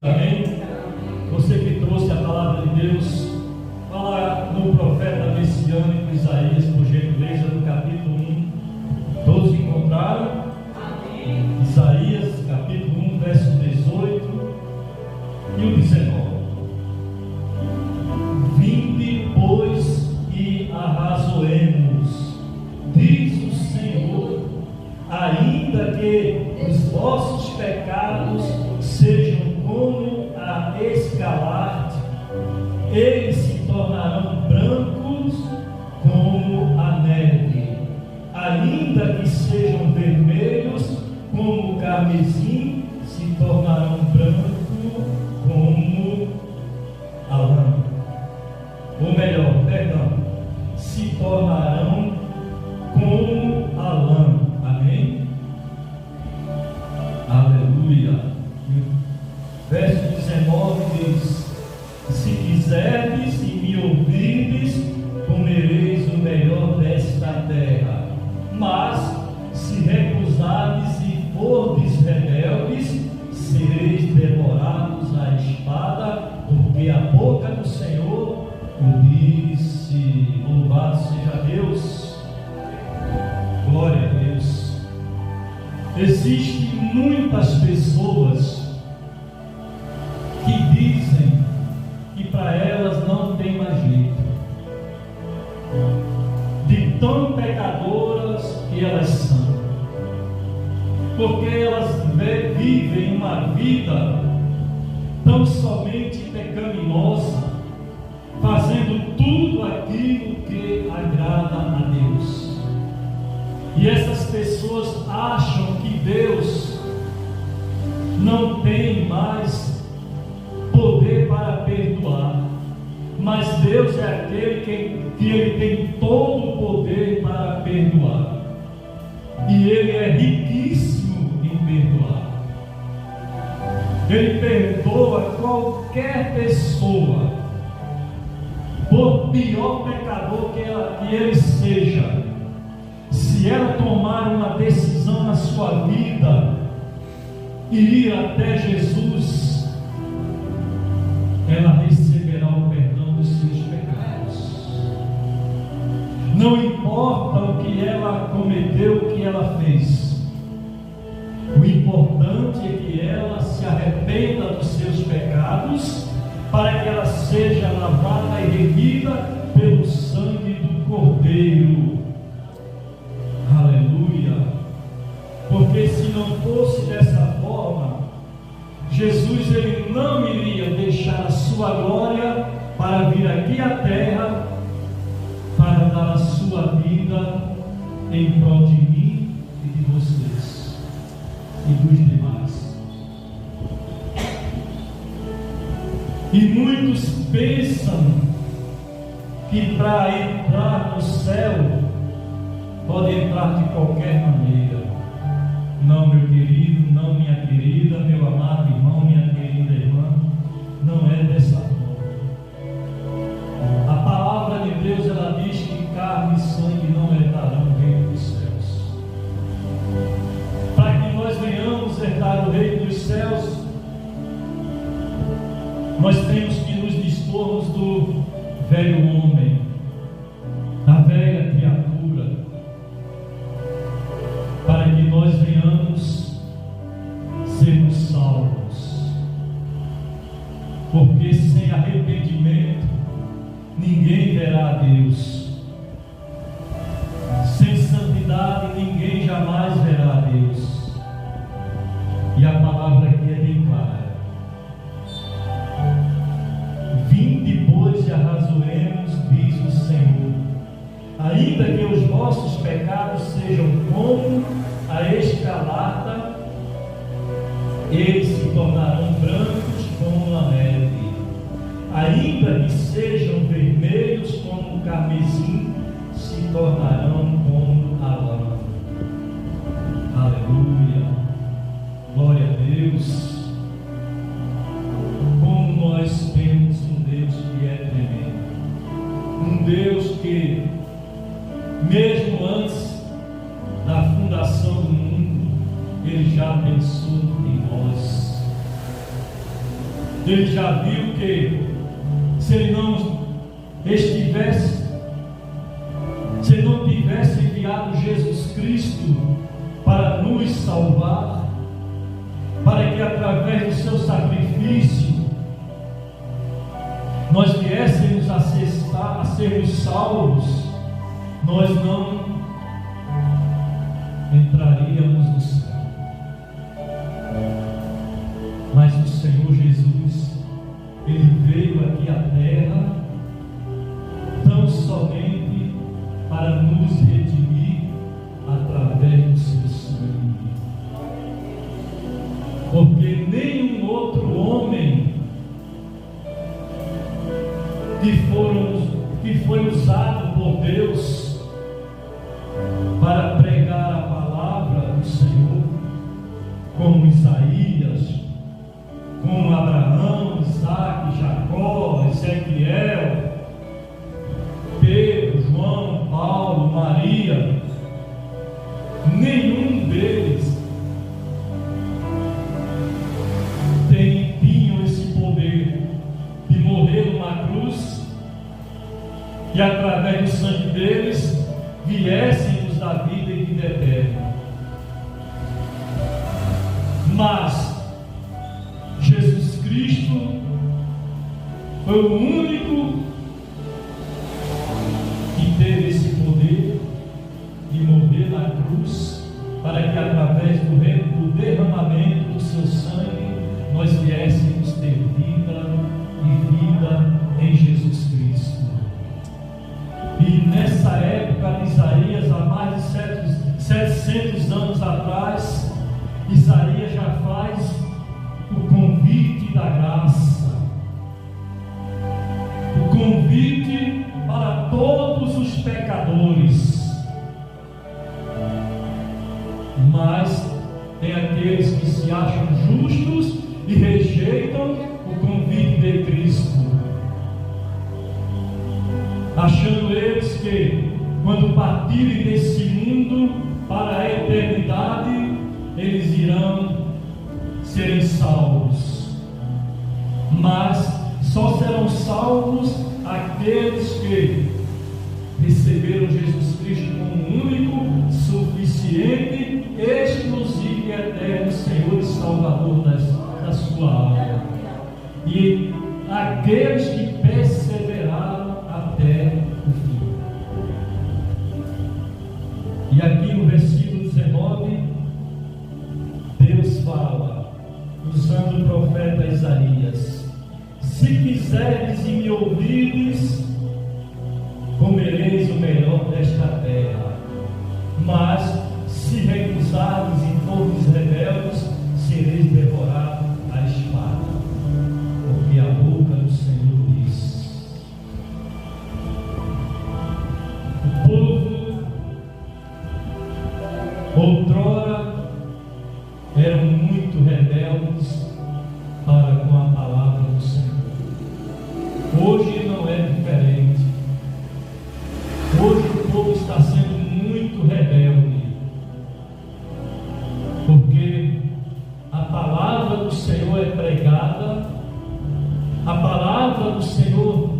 Amém? Você que trouxe a palavra de Deus, fala no profeta messiânico Isaías, por gentileza, no capítulo 1. Todos encontraram? Amém. Isaías, capítulo 1, verso 18 e o 19. Vinde, pois, e arrazoemos, diz o Senhor, ainda que os vossos pecados sejam como a escarlate, eles se tornarão brancos como a neve, ainda que sejam vermelhos como o carmesim, se tornarão brancos como a lã. Ou melhor, perdão, se tornarão como a lã. Amém? Aleluia. Verso 19 diz: se quiserdes e me ouvirdes, comereis o melhor desta terra. Mas se recusardes e fordes rebeldes, sereis devorados à espada, porque a boca do Senhor o disse. Louvado seja Deus. Glória a Deus. Existem muitas pessoas que dizem que para elas não tem mais jeito, de tão pecadoras que elas são, porque elas vivem uma vida tão somente pecaminosa, fazendo tudo aquilo que agrada a Deus. E essas pessoas acham que Deus não tem mais poder para perdoar, mas Deus é aquele que Ele tem todo o poder para perdoar, e Ele é riquíssimo em perdoar. Ele perdoa qualquer pessoa, por pior pecador que ele seja. Se ela tomar uma decisão na sua vida e ir até Jesus, ela receberá o perdão dos seus pecados. Não importa o que ela cometeu, o que ela fez, o importante é que ela se arrependa dos seus pecados, para que ela seja lavada e remida pelo sangue do Cordeiro. Aleluia. Porque se não fosse dessa forma, Jesus ele não iria deixar a sua glória para vir aqui à terra, para dar a sua vida em prol de mim e de vocês e dos demais. E muitos pensam que para entrar no céu pode entrar de qualquer maneira. Não, meu querido, não, minha querida, meu amado irmão, minha querida irmã, não é dessa forma. A palavra de Deus ela diz que carne e sangue não herdarão o reino dos céus. Para que nós venhamos herdar o reino dos céus, nós temos que nos dispormos do velho homem, da velha criatura, para que nós venhamos sermos salvos. Porque sem arrependimento ninguém verá a Deus. Sem santidade ninguém jamais verá a Deus. E a palavra aqui é bem clara. Vinde, pois, e arrazoemos, diz o Senhor, ainda que os vossos pecados sejam como a escarlata, eles se tornarão brancos como a neve, ainda que sejam vermelhos como o carmesim, se tornarão como a lã. Aleluia, glória a Deus. Como nós temos um Deus que é tremendo, um Deus que mesmo antes da fundação do mundo, Ele já pensou em nós. ele já viu que se ele não tivesse enviado Jesus Cristo para nos salvar, para que através do seu sacrifício nós viéssemos a sermos salvos, nós não entraríamos no céu. Mas o Senhor Jesus, ele veio aqui à terra tão somente para nos redimir através do seu sangue. Porque nenhum outro homem que foi usado por Deus para pregar a palavra do Senhor, como Isaías, como Abraão, Isaac, Jacó, Ezequiel, Pedro, João, Paulo, Maria, nenhum deles tinham esse poder de morrer numa cruz e através do sangue deles viéssemos da vida e vida eterna. Mas Jesus Cristo foi o único que teve esse poder de morrer na cruz, para que através do derramamento do seu sangue nós viéssemos ter vida e vida em Jesus Cristo. E nessa época de Isaías, há mais de 700 anos atrás, Isaías já faz o convite da graça, o convite para todos os pecadores. Mas tem aqueles que se acham justos e rejeitam o convite de Cristo, achando eles que quando partirem desse mundo para a eternidade, eles irão serem salvos. Mas só serão salvos aqueles que receberam Jesus Cristo como único, suficiente, exclusivo e eterno Senhor e Salvador da sua alma. E aqueles que perseveraram até o fim. E aqui no versículo 19, Deus fala, usando o profeta Isaías: se quiserdes e me ouvirdes, comereis o melhor desta terra. Mas se recusardes e fordes rebeldes, sereis devorados à espada. Porque a boca do Senhor diz. O povo outrora eram muito rebeldes para com a palavra do Senhor. Hoje não é diferente. Hoje o povo está sendo muito rebelde, porque a palavra do Senhor é pregada, a palavra do Senhor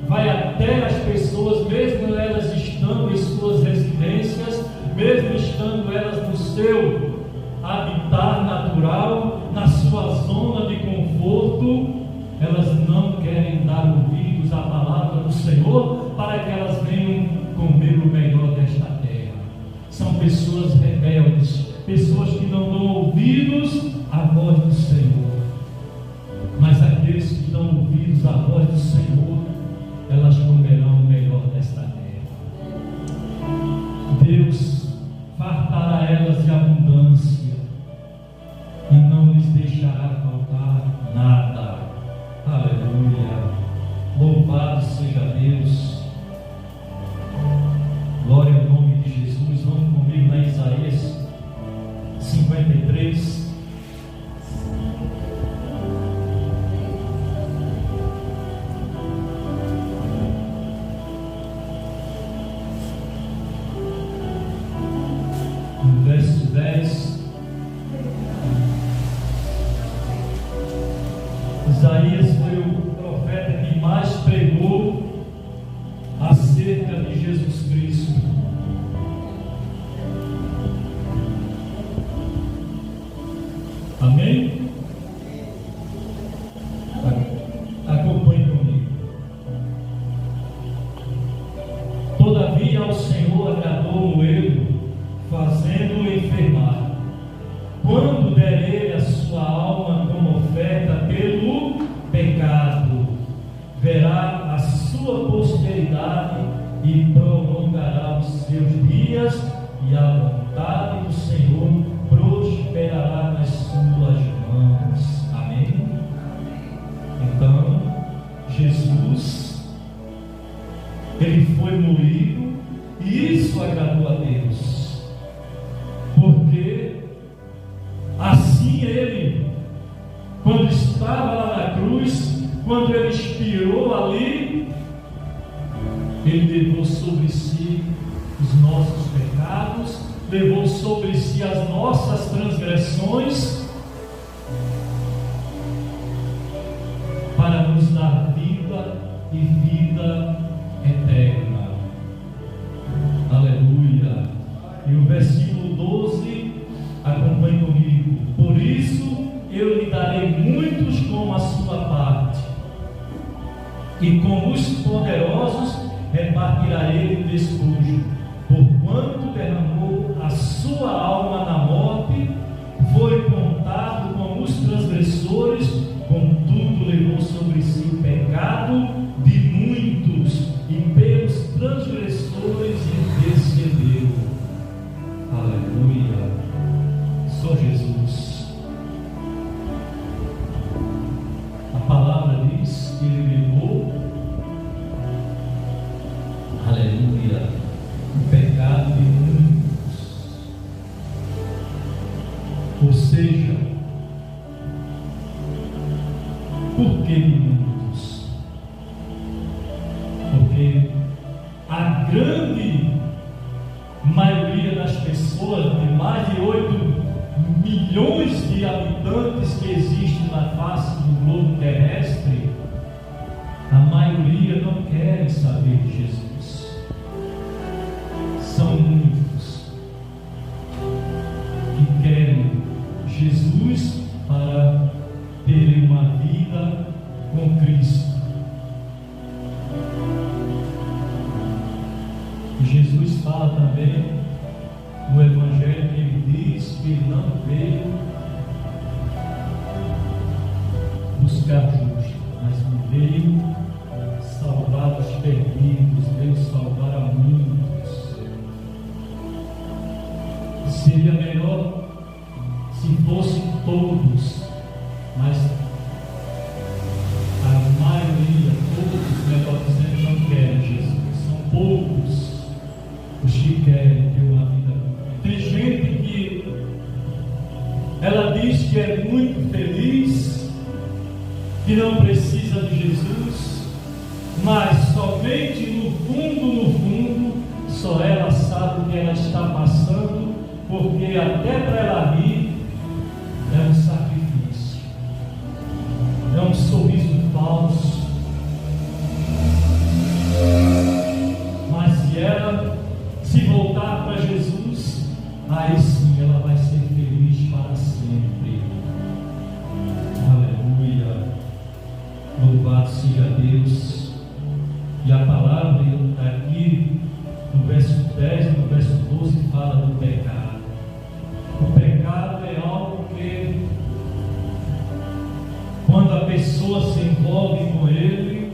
vai até as pessoas, mesmo elas estando em suas residências, mesmo estando elas no seu habitat natural, na sua zona de conforto, elas não querem dar ouvidos à palavra do Senhor para que elas venham comer o melhor desta terra. São pessoas rebeldes, pessoas que não dão ouvidos à voz do Senhor. Mas aqueles que dão ouvidos à voz do Senhor, elas comerão o melhor desta terra. Deus fartará elas de abundância e não lhes deixará faltar nada. Aleluia! Louvado seja Deus! Glória ao nome de Jesus. Vamos comigo na Isaías 53. Isaías foi o profeta que mais pregou acerca de Jesus Cristo. Amém? Acompanhe comigo. Todavia ao Senhor agradou ele, fazendo-o enfermar. Quando der ele a sua alma como oferta pelo pecado, verá a sua posteridade e prolongará os seus dias, e a vontade do Senhor prosperará nas suas mãos. Amém? Então, Jesus, ele foi moído, e isso agradou a Deus, porque assim ele, quando estava lá na cruz, quando ele expirou ali, ele levou sobre si os nossos pecados, levou sobre si as nossas transgressões, para nos dar vida e vida eterna. Aleluia. E o versículo 12, acompanhe comigo. Por isso eu lhe darei muitos como a sua parte, e com os poderosos repartirá ele o despojo, porquanto derramou a sua alma na morte, foi contado com os transgressores, contudo levou sobre si o pecado de muitos, e pelos transgressores intercedeu. Aleluia. Só Jesus. A palavra diz que ele levou, aleluia, o pecado de muitos. Ou seja, por que de muitos? Porque a grande maioria das pessoas, de mais de 8 milhões de habitantes que existem na face do globo terrestre, a maioria não quer saber de Jesus. São muitos que querem Jesus para ter uma vida com Cristo. E Jesus fala também no Evangelho, que ele diz que ele não veio buscar justos, mas veio salvar os perdidos, veio salvar a muitos. Seria melhor se fossem todos, mas a maioria, todos, melhor dizendo, não querem Jesus. São poucos os que querem ter uma vida. Tem gente que ela diz que é muito feliz, que não precisa de Jesus, mas somente no fundo, só ela sabe o que ela está passando, porque até para ela rir é um sacrifício, é um sorriso falso. Mas se ela se voltar para Jesus, aí sim ela vai ser feliz para sempre. Aleluia. Louvado seja Deus. E a palavra aqui no verso 10, no verso 12, fala do pecado. O pecado é algo que, quando a pessoa se envolve com ele,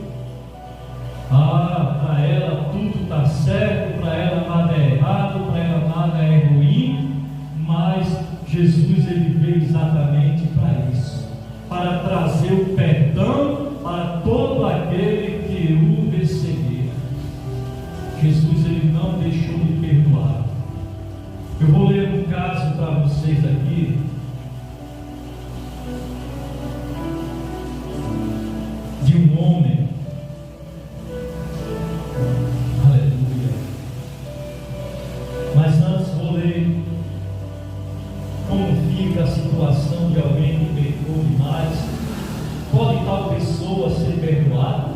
para ela tudo está certo, para ela nada é errado, para ela nada é ruim, mas Jesus ele veio exatamente para isso, para trazer o perdão para todo aquele que o receber. Jesus ele não deixou de perdoar. Eu vou ler um caso para vocês aqui, de um homem. Aleluia. Mas antes vou ler como fica a situação de alguém que pecou demais. Pode estar tal pessoa ser perdoada?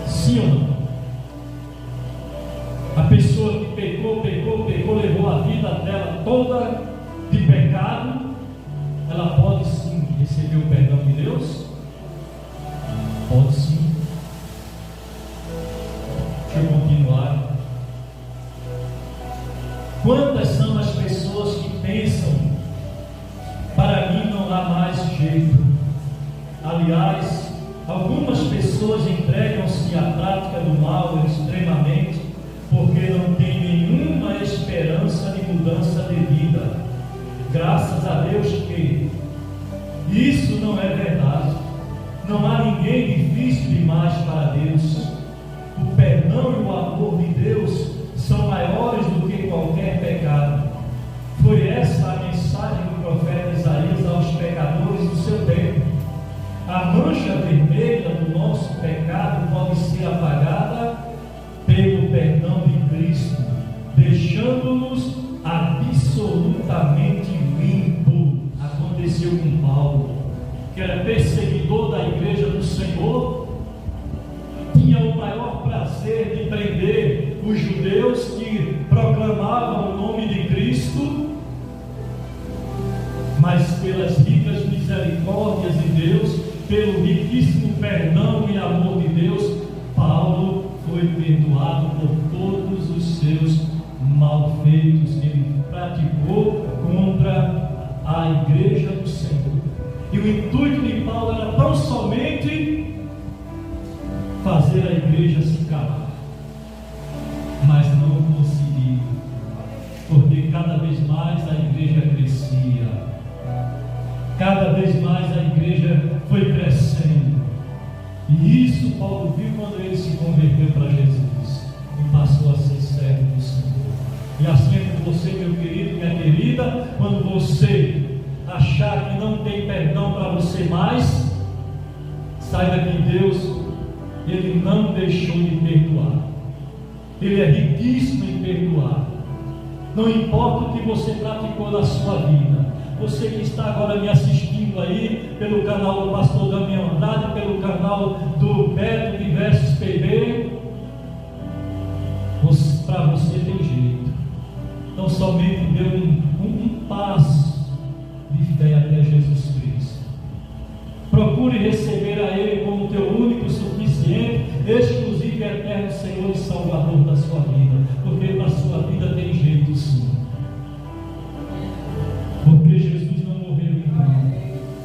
Sim ou não? A pessoa que pecou, levou a vida dela toda de pecado, ela pode sim receber o perdão de Deus? Pode sim. Deixa eu continuar. Quantas são as pessoas que pensam, para mim não há mais jeito? Aliás, algumas pessoas entregam-se à prática do mal extremamente, porque não tem nenhuma esperança de mudança de vida. Graças a Deus que isso não é verdade. Não há ninguém difícil demais para Deus. O perdão e o amor de Deus são maiores do que qualquer pecado. Foi essa a mensagem do profeta Isaías aos pecadores do seu tempo. A mancha vermelha do nosso pecado pode ser apagada pelo perdão de Cristo, deixando-nos absolutamente limpo. Aconteceu com Paulo, que era perseguidor da igreja do Senhor, tinha o maior prazer de prender os judeus que proclamavam o nome de Cristo, mas pelas ricas misericórdias de Deus, pelo riquíssimo perdão e amor de Deus, Paulo foi perdoado por todos os seus malfeitos que ele praticou contra a igreja do Senhor. E o intuito de Paulo era tão somente fazer a igreja se calar, mas não conseguiu, porque cada vez mais a igreja crescia, cada vez mais a igreja foi crescendo. E isso Paulo viu quando ele se converteu para Jesus e passou a ser servo do Senhor. E assim é com você, meu querido, minha querida, quando você achar que não tem perdão para você mais, saiba que Deus, Ele não deixou de perdoar. Ele é riquíssimo em perdoar. Não importa o que você praticou na sua vida. Você que está agora me assistindo aí pelo canal do pastor Damião Andrade, pelo canal do Beto Diversos PB, para você tem jeito. Então somente dê um passo de fé até Jesus Cristo. Procure receber a Ele como teu único, suficiente, exclusivo e eterno Senhor e Salvador da sua vida, porque na sua vida tem jeito sim. Porque Jesus não morreu em vão.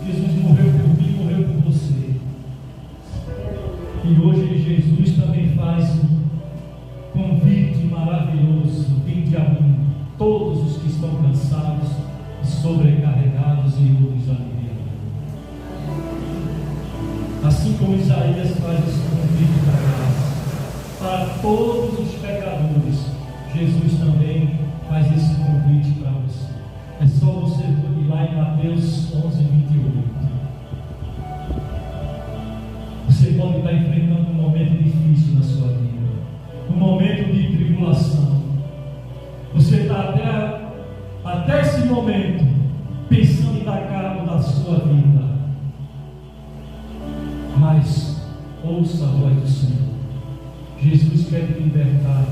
Jesus morreu por mim, morreu por você. E hoje Jesus também faz um convite maravilhoso: vinde a mim, todos os que estão cansados e sobrecarregados, e eu vos aliviarei. Assim como Isaías faz esse convite da graça para todos os pecadores, Jesus também faz esse convite para você. É só você ir lá em Mateus 11:28. Você pode estar enfrentando um momento difícil na sua vida, um momento de tribulação. Você está até esse momento pensando em dar cabo da sua vida, mas ouça a voz do Senhor. Jesus quer te libertar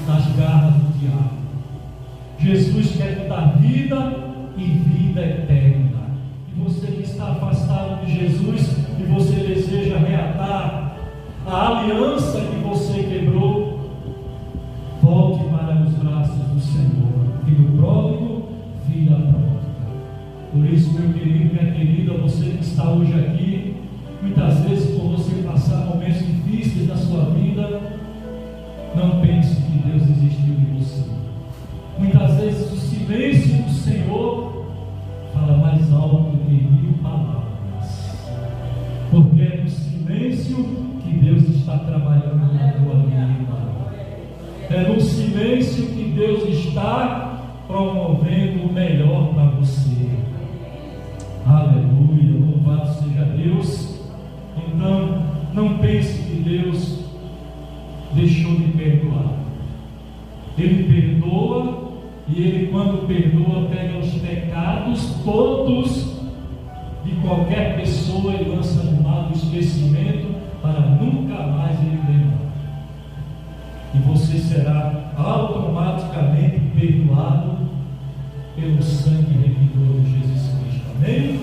das garras do diabo. Jesus quer te dar vida e vida eterna. E você que está afastado de Jesus e você deseja reatar a aliança que você quebrou, volte para os braços do Senhor. Filho pródigo, filha pródiga. Por isso, meu querido, minha querida, você que está hoje aqui, muitas vezes por você passar momentos difíceis na sua vida, não pense que Deus desistiu de você. Muitas vezes o silêncio do Senhor fala mais alto que 1000 palavras, porque é no silêncio que Deus está trabalhando na tua vida. É no silêncio que Deus está promovendo o melhor para você. Aleluia, louvado seja Deus. Então, não pense que Deus deixou de perdoar. Ele perdoa, e Ele, quando perdoa, pega os pecados todos qualquer pessoa e lança no mar do esquecimento para nunca mais ele lembrar. E você será automaticamente perdoado pelo sangue remidor de Jesus Cristo. Amém?